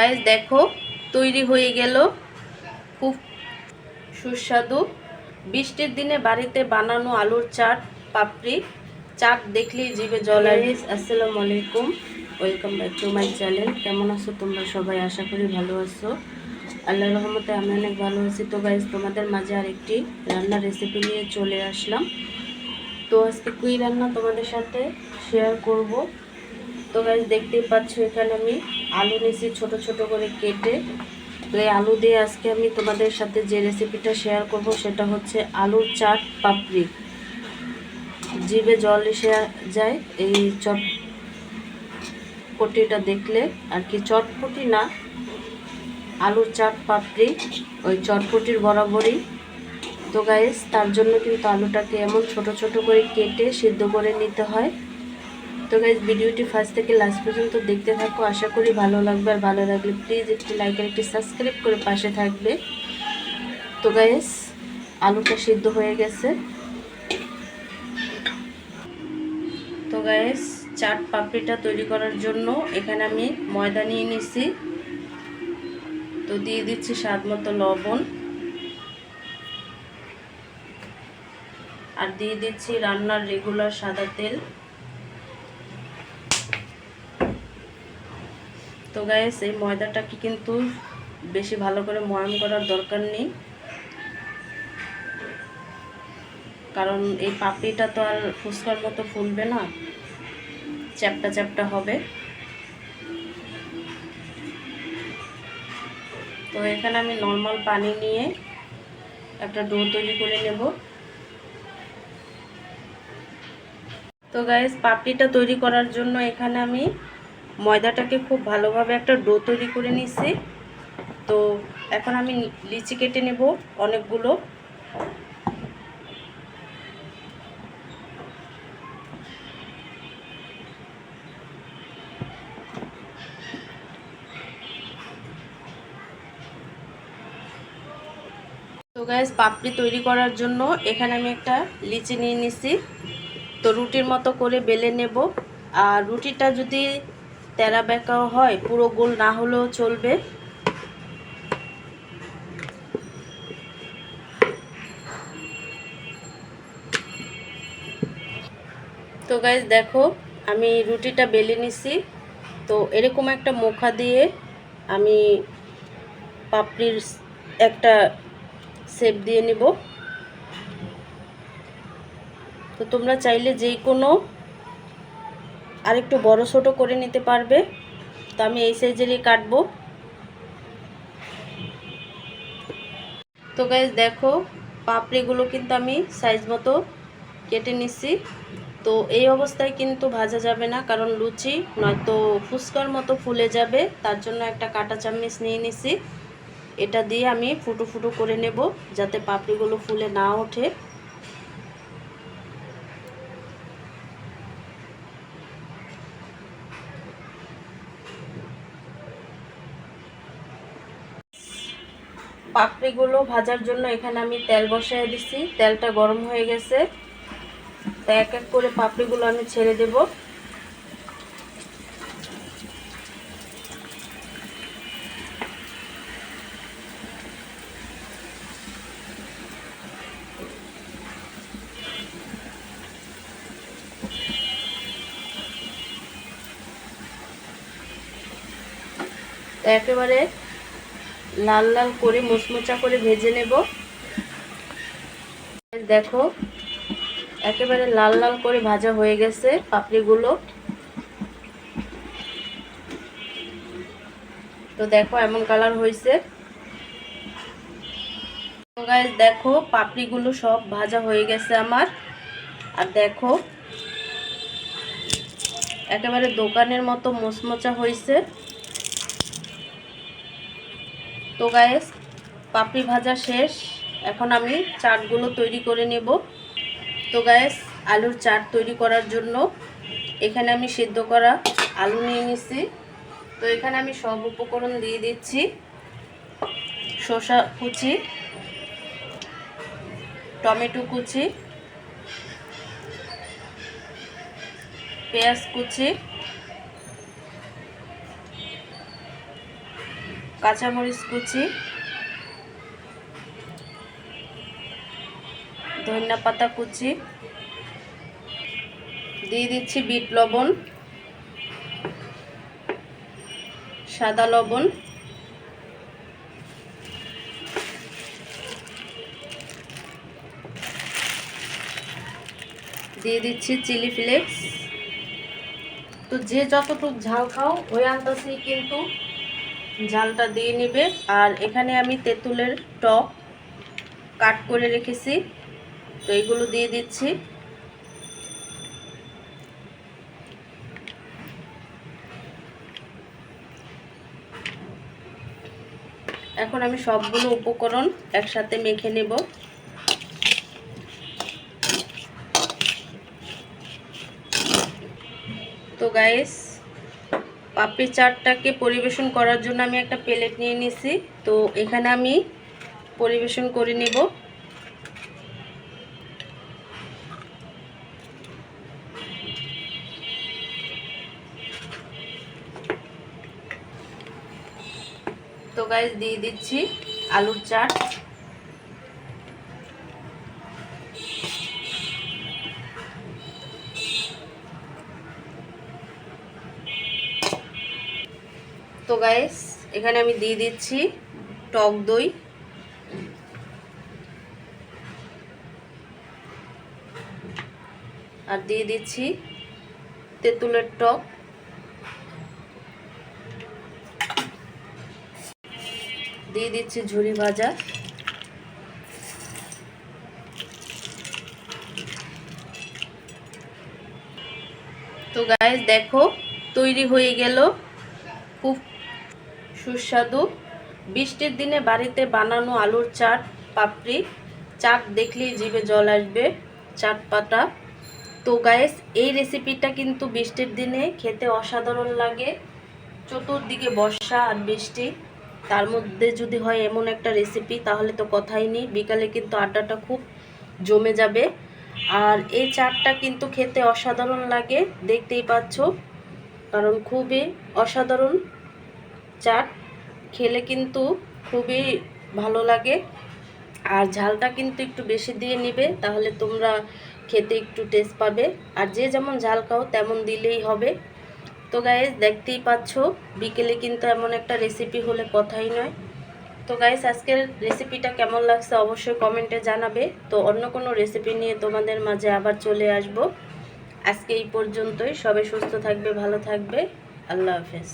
Guys দেখো তৈরি হয়ে গেল খুব সুস্বাদু বৃষ্টির দিনে বাড়িতে বানানো আলুর চাট পাপড়ি। চাট দেখলেই জিভে জল আসে। আসসালামু আলাইকুম, welcome back to my channel. কেমন আছো তোমরা সবাই? আশা করি ভালো আছো। আল্লাহর রহমতে আমি অনেক ভালো আছি। তো গাইস তোমাদের মাঝে আরেকটি রান্নার রেসিপি নিয়ে চলে আসলাম। তো আজকে কুই রান্না তোমাদের সাথে শেয়ার করব। তো গাইস দেখতেই পাচ্ছ এখানে আমি আলু নিয়েছি ছোট ছোট করে কেটে। তো এই আলু দিয়ে আজকে আমি তোমাদের সাথে যে রেসিপিটা শেয়ার করব সেটা হচ্ছে আলুর চাট পাপড়ি। জিভে জল এসে যায় এই চটপটিটা দেখলে, আর কি চটপটি না, আলুর চাট পাপড়ি ওই চটপটির বরাবরই। তো গাইস তার জন্য কিন্তু আলুটাকে এমন ছোট ছোট করে কেটে সিদ্ধ করে নিতে হয়। তো গাইস ভিডিওটি ফার্স্ট থেকে লাস্ট পর্যন্ত দেখতে থাকো, আশা করি ভালো লাগবে। আর ভালো লাগলে প্লিজ একটি লাইক আর একটি সাবস্ক্রাইব করে পাশে থাকবে। তো গাইস আলুটা সিদ্ধ হয়ে গেছে। তো গাইস চাট পাপড়িটা তৈরি করার জন্য এখানে আমি ময়দা নিয়ে নিছি। তো দিয়ে দিচ্ছি স্বাদ মতো লবণ, আর দিয়ে দিচ্ছি রান্নার রেগুলার সাদা তেল। তো গাইস এই ময়দাটাকে কিন্তু বেশি ভালো করে ময়াম করার দরকার নেই, কারণ এই পাপড়িটা তো আর ফুচকার মতো ফুলবে না, চ্যাপটা চ্যাপটা হবে। তো এখানে আমি নর্মাল পানি নিয়ে একটা ডো তৈরি করে নেব। তো গাইস পাপড়িটা তৈরি করার জন্য এখানে আমি ময়দাটাকে খুব ভালোভাবে একটা ডো তৈরি করে নিছি। তো এখন আমি লিচি কেটে নেব অনেকগুলো। তো গাইস পাপড়ি তৈরি করার জন্য এখানে আমি একটা লিচি নিয়ে নিছি। তো রুটির মতো করে বেলে নেব। আর রুটিটা যদি তেরা বেঁকাও হয়, পুরো গোল না হলেও চলবে। তো গাইস দেখো আমি রুটিটা বেলে নিছি। তো এরকম একটা মুখা দিয়ে আমি পাপড়ির একটা শেপ দিয়ে নিব। তো তোমরা চাইলে যেই কোনো আরেকটু বড় ছোট করে নিতে পারবে। তো আমি এই সাইজেরই কাটবো। তো গাইস দেখো পাপড়িগুলো কিন্তু আমি সাইজ মতো কেটে নিছি। তো এই অবস্থায় কিন্তু ভাজা যাবে না, কারণ লুচি নয়তো ফুচকার মতো ফুলে যাবে। তার জন্য একটা কাঁটা চামচ নিয়ে নিছি। এটা দিয়ে আমি ফুটো ফুটো করে নেব যাতে পাপড়িগুলো ফুলে না ওঠে। পাপড়িগুলো ভাজার জন্য এখানে আমি তেল বসায় দিছি। তেলটা গরম হয়ে গেছে। তো এক এক করে পাপড়িগুলো আমি ছেড়ে দেব। তো একেবারে লাল লাল করে মুচমুচা করে ভেজে নেব। দেখো একেবারে লাল লাল করে ভাজা হয়ে গেছে পাপড়িগুলো। তো দেখো এমন কালার হয়েছে। তো গাইস দেখো পাপড়িগুলো সব ভাজা হয়ে গেছে আমার। আর দেখো একেবারে দোকানের মতো মুচমুচা হয়েছে। তো গাইস পাপড়ি ভাজা শেষ। এখন আমি চাটগুলো তৈরি করে নেব। তো গাইস আলুর চাট তৈরি করার জন্য এখানে আমি সিদ্ধ করা আলু নিয়ে নিছি। তো এখানে আমি সব উপকরণ দিয়ে দিচ্ছি। শসা কুচি, টমেটো কুচি, পেঁয়াজ কুচি, কাঁচামরিচ কুচি, ধনিয়া পাতা কুচি, দিয়ে দিচ্ছি বিট লবণ, সাদা লবণ, দিয়ে দিচ্ছি চিলি ফ্লেক্স। তো যে যতটুকু ঝাল খাও ওই আন্দাজেই কিন্তু ঝালটা দিয়ে নেবে। আর এখানে আমি তেঁতুলের টক কাট করে রেখেছি, তো এগুলো দিয়ে দিচ্ছি। এখন আমি সবগুলো উপকরণ একসাথে মেখে নেব। তো গাইস, পাপড়ি চাটটাকে পরিবেশন করার জন্য আমি একটা প্লেট নিয়ে নিয়েছি, তো এখানে আমি পরিবেশন করে নেব। তো গাইস, দিয়ে দিচ্ছি আলুর চাট। তো গাইস, এখানে আমি দিয়ে দিচ্ছি টক দই, আর দিয়ে দিচ্ছি তেঁতুলের টক, দিয়ে দিচ্ছি ঝুরি ভাজা। তো গাইস দেখো, তৈরি হয়ে গেল খুব সুস্বাদু বৃষ্টির দিনে বাড়িতে বানানো আলুর চাট পাপড়ি। চাট দেখলেই জিভে জল আসবে, চাট পাতা। তো গাইস, এই রেসিপিটা কিন্তু বৃষ্টির দিনে খেতে অসাধারণ লাগে। চতুর্দিকে বর্ষা আর বৃষ্টি, তার মধ্যে যদি হয় এমন একটা রেসিপি, তাহলে তো কথাই নেই। বিকালে কিন্তু আড্ডাটা খুব জমে যাবে। আর এই চাটটা কিন্তু খেতে অসাধারণ লাগে, দেখতেই পাচ্ছ, কারণ খুবই অসাধারণ চাট। খেলে কিন্তু খুবই ভালো লাগে। আর ঝালটা কিন্তু একটু বেশি দিয়ে নিবে, তাহলে তোমরা খেতে একটু টেস্ট পাবে। আর যে যেমন ঝাল খাও তেমন দিলেই হবে। তো গাইস, দেখতেই পাচ্ছ, বিকেলে কিন্তু এমন একটা রেসিপি হলে কথাই নয়। তো গাইস, আজকের রেসিপিটা কেমন লাগছে অবশ্যই কমেন্টে জানাবে। তো অন্য কোনো রেসিপি নিয়ে তোমাদের মাঝে আবার চলে আসব। আজকে এই পর্যন্তই। সবাই সুস্থ থাকবে, ভালো থাকবে। আল্লাহ হাফেজ।